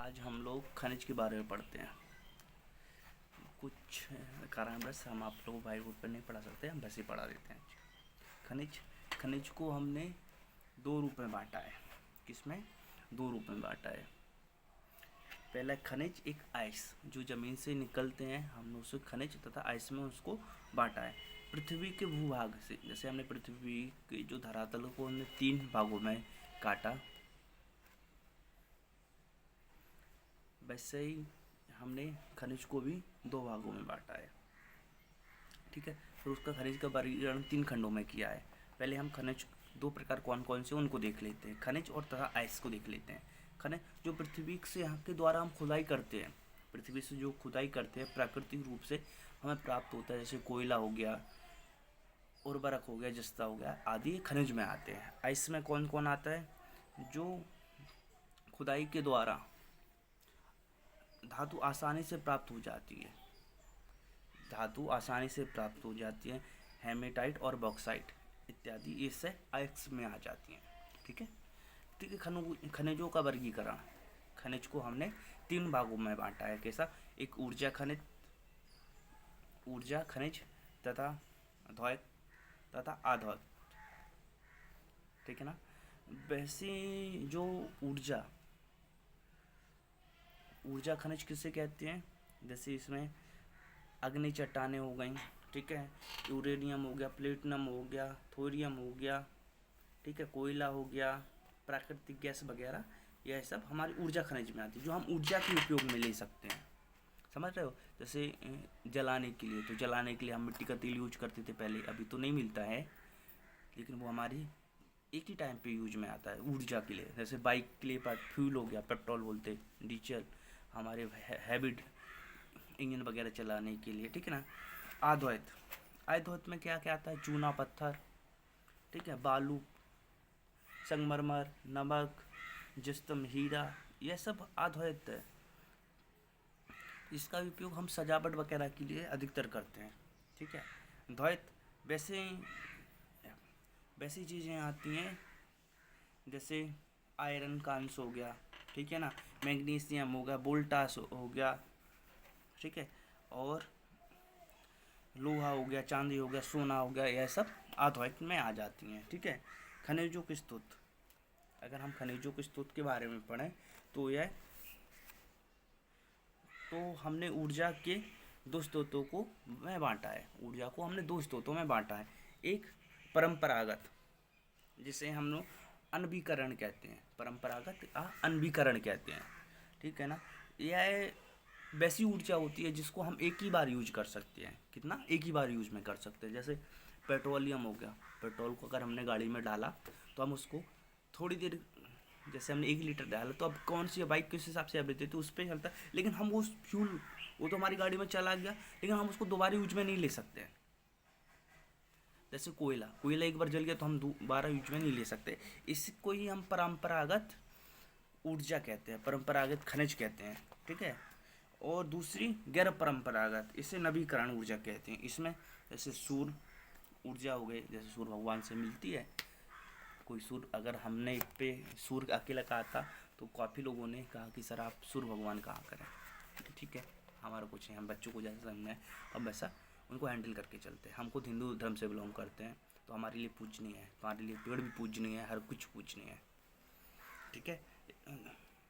आज हम लोग खनिज के बारे में पढ़ते हैं। कुछ कारणवश हम आप लोग वाइट बोर्ड पर नहीं पढ़ा सकते, हम वैसे ही पढ़ा देते हैं। खनिज को हमने दो रूप में बांटा है। किसमें? दो रूप में बांटा है। पहला खनिज, एक आइस, जो ज़मीन से निकलते हैं, हमने उसे खनिज तथा आइस में उसको बांटा है। पृथ्वी के भूभाग से, जैसे हमने पृथ्वी के जो धरातल को हमने 3 भागों में काटा, वैसे ही हमने खनिज को भी 2 भागों में बांटा है। ठीक है, फिर उसका खनिज का वर्गीकरण 3 खंडों में किया है। पहले हम खनिज 2 प्रकार कौन कौन से उनको देख लेते हैं, खनिज और तथा आइस को देख लेते हैं। खनिज जो पृथ्वी से यहाँ के द्वारा हम खुदाई करते हैं, पृथ्वी से जो खुदाई करते हैं प्राकृतिक रूप से हमें प्राप्त होता है, जैसे कोयला हो गया, उर्वरक हो गया, जस्ता हो गया आदि खनिज में आते हैं। आइस में कौन कौन आता है? जो खुदाई के द्वारा धातु आसानी से प्राप्त हो जाती है, धातु आसानी से प्राप्त हो जाती है, हेमेटाइट और बॉक्साइट इत्यादि इससे आइस में आ जाती हैं। ठीक है, खनिजों का वर्गीकरण, खनिज को हमने 3 भागों में बांटा है। कैसा? एक ऊर्जा खनिज तथा द्वैत तथा अद्वैत। ठीक है ना। वैसे जो ऊर्जा खनिज किसे कहते हैं? जैसे इसमें अग्नि चट्टानें हो गई, ठीक है, यूरेनियम हो गया, प्लेटिनम हो गया, थोरियम हो गया, ठीक है, कोयला हो गया, प्राकृतिक गैस वगैरह, यह सब हमारी ऊर्जा खनिज में आती है, जो हम ऊर्जा के उपयोग में ले सकते हैं। समझ रहे हो? जैसे जलाने के लिए, तो जलाने के लिए हम मिट्टी का तेल यूज करते थे पहले, अभी तो नहीं मिलता है, लेकिन वो हमारी एक ही टाइम पे यूज में आता है ऊर्जा के लिए। जैसे बाइक के लिए फ्यूल हो गया, पेट्रोल बोलते, डीजल, हमारे हैबिट इंजन वगैरह चलाने के लिए। ठीक है ना। अद्वैत में क्या क्या आता है? चूना पत्थर, ठीक है, बालू, संगमरमर, नमक, जिप्सम, हीरा, यह सब अद्वैत है। इसका उपयोग हम सजावट वगैरह के लिए अधिकतर करते हैं। ठीक है। द्वैत वैसी चीज़ें आती हैं जैसे आयरन का अंश हो गया, ठीक है ना, मैग्नीशियम हो गया, वोल्टास हो गया, ठीक है, और लोहा हो गया, चांदी हो गया, सोना हो गया, यह सब अद्वैत में आ जाती हैं। ठीक है। खनिजों के स्रोत, अगर हम खनिजों के स्रोत के बारे में पढ़ें तो हमने ऊर्जा के 2 स्रोतों को में बांटा है। ऊर्जा को हमने 2 स्रोतों में बांटा है। एक परंपरागत, जिसे हम लोग अनवीकरण कहते हैं, परंपरागत अनवीकरण कहते हैं। ठीक है ना। यह वैसी ऊर्जा होती है जिसको हम एक ही बार यूज कर सकते हैं। कितना? एक ही बार यूज में कर सकते हैं। जैसे पेट्रोलियम हो गया, पेट्रोल को अगर हमने गाड़ी में डाला तो हम उसको थोड़ी देर, जैसे हमने 1 लीटर डाला, तो अब कौन सी बाइक किस हिसाब से एवरेज देती है उस पर चलता है, लेकिन हम वो फ्यूल, वो तो हमारी गाड़ी में चला गया, लेकिन हम उसको दोबारा यूज में नहीं ले सकते हैं। जैसे कोयला एक बार जल गया तो हम दोबारा यूज में नहीं ले सकते। इसको ही हम परंपरागत ऊर्जा कहते हैं, परंपरागत खनिज कहते हैं। ठीक है। और दूसरी गैर परंपरागत, इसे नवीकरण ऊर्जा कहते हैं। इसमें जैसे सूर्य ऊर्जा हो गई, जैसे सूर्य भगवान से मिलती है। कोई सूर्य, अगर हमने इस पे सूर्य अकेला कहा था तो काफ़ी लोगों ने कहा कि सर आप सूर्य भगवान कहा करें। ठीक है, हमारा कुछ है, हम बच्चों को जैसा समझना है अब वैसा उनको हैंडल करके चलते हैं। हम खुद हिंदू धर्म से बिलोंग करते हैं, तो हमारे लिए पूजनीय है, हमारे लिए पेड़ भी पूजनीय है, हर कुछ पूजनीय है। ठीक है।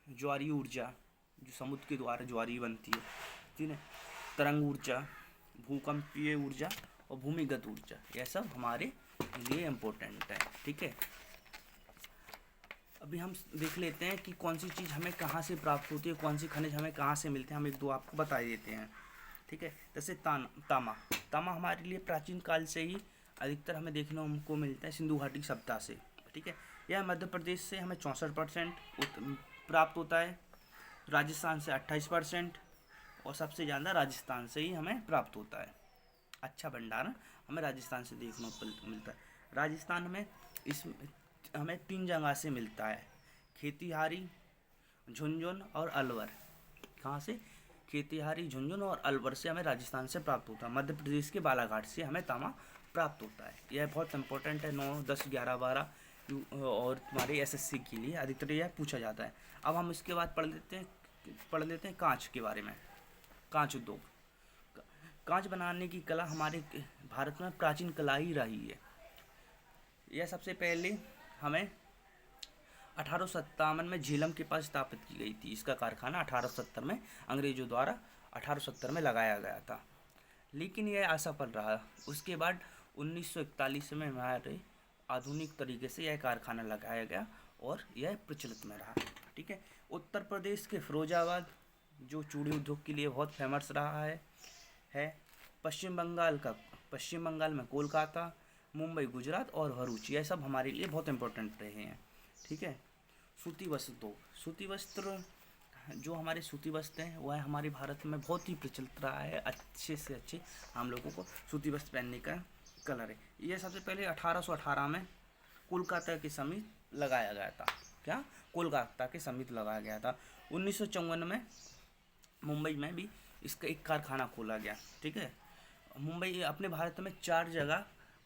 ज्वारीय ऊर्जा, जो समुद्र के द्वारा ज्वारी बनती है, ठीक है, तरंग ऊर्जा, भूकंपीय ऊर्जा और भूमिगत ऊर्जा, यह सब हमारे लिए इम्पोर्टेंट है। ठीक है। अभी हम देख लेते हैं कि कौन सी चीज़ हमें कहाँ से प्राप्त होती है, कौन सी खनिज हमें कहाँ से मिलते हैं। हम 1-2 आपको बता देते हैं। ठीक है। जैसे तामा हमारे लिए प्राचीन काल से ही अधिकतर हमें देखने को मिलता है सिंधु घाटी सभ्यता से। ठीक है। यह मध्य प्रदेश से हमें 64% प्राप्त होता है, राजस्थान से 28%, और सबसे ज़्यादा राजस्थान से ही हमें प्राप्त होता है। अच्छा भंडारण हमें राजस्थान से देखने को मिलता है। राजस्थान में हमें 3 जगह से मिलता है, खेतिहारी, झुंझुनू और अलवर। कहाँ से? खेतिहारी, झुंझुनू और अलवर से हमें राजस्थान से प्राप्त होता है। मध्य प्रदेश के बालाघाट से हमें तांबा प्राप्त होता है। यह बहुत इंपॉर्टेंट है, 9, 10, 11, 12 और तुम्हारे एसएससी के लिए अधिकतर यह पूछा जाता है। अब हम इसके बाद पढ़ लेते हैं पढ़ लेते हैं कांच के बारे में। कांच उद्योग, कांच बनाने की कला हमारे भारत में प्राचीन कला ही रही है। यह सबसे पहले हमें 1857 में झेलम के पास स्थापित की गई थी। इसका कारखाना 1870 में अंग्रेजों द्वारा 1870 में लगाया गया था, लेकिन यह असफल रहा। उसके बाद 1941 में हमारे आधुनिक तरीके से यह कारखाना लगाया गया और यह प्रचलित में रहा। ठीक है। उत्तर प्रदेश के फिरोजाबाद जो चूड़ी उद्योग के लिए बहुत फेमस रहा है। पश्चिम बंगाल में कोलकाता, मुंबई, गुजरात और भरूच, यह सब हमारे लिए बहुत इंपॉर्टेंट रहे हैं। ठीक है। सूती वस्त्र उद्योग, सूती वस्त्र जो हमारे सूती वस्त्र हैं वह हमारे भारत में बहुत ही प्रचलित रहा है। अच्छे से अच्छे हम लोगों को सूती वस्त्र पहनने का कलर है। यह सबसे पहले 1818 में कोलकाता के समीप लगाया गया था। क्या? कोलकाता के समीप लगाया गया था। 1954 में मुंबई में भी इसका एक कारखाना खोला गया। ठीक है। मुंबई अपने भारत में 4 जगह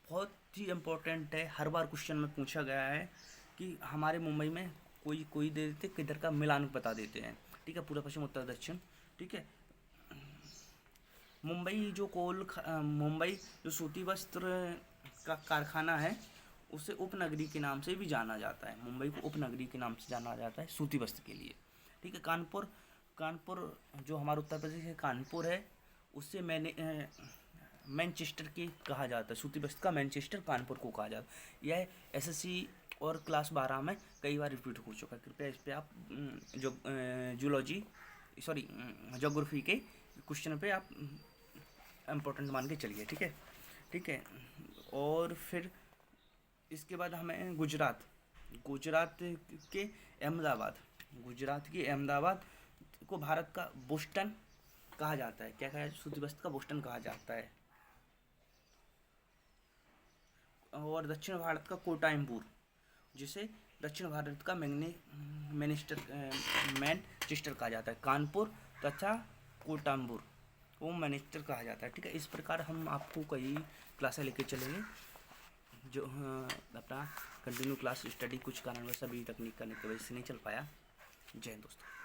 बहुत ही इम्पोर्टेंट है। हर बार क्वेश्चन में पूछा गया है कि हमारे मुंबई में कोई दे देते, किधर का मिलान बता देते हैं। ठीक है। पूर्व, पश्चिम, उत्तर, दक्षिण। ठीक है। मुंबई जो सूती वस्त्र का कारखाना है उसे उपनगरी के नाम से भी जाना जाता है। मुंबई को उपनगरी के नाम से जाना जाता है सूती वस्त्र के लिए। ठीक है। कानपुर जो हमारा उत्तर प्रदेश के कानपुर है उससे मैनचेस्टर की कहा जाता है। सूती वस्त्र का मैनचेस्टर कानपुर को कहा जाता है। यह एसएससी और क्लास 12 में कई बार रिपीट हो चुका है। कृपया इस पे आप ज्योग्राफी के क्वेश्चन पे आप इम्पोर्टेंट मान के चलिए। ठीक है। ठीक है। और फिर इसके बाद हमें गुजरात के अहमदाबाद को भारत का बोस्टन कहा जाता है। क्या कहा जाता है? सूती वस्त्र का बोस्टन कहा जाता है। और दक्षिण भारत का कोटाइम्बूर, जिसे दक्षिण भारत का मैनचेस्टर कहा जाता है। कानपुर तथा कोटाइम्बूर को मैनचेस्टर कहा जाता है। ठीक है। इस प्रकार हम आपको कई क्लासें लेके चलेंगे जो अपना कंटिन्यू क्लास स्टडी कुछ कारणवश अभी तक नहीं करने की वजह से नहीं चल पाया। जय हिंद दोस्तों।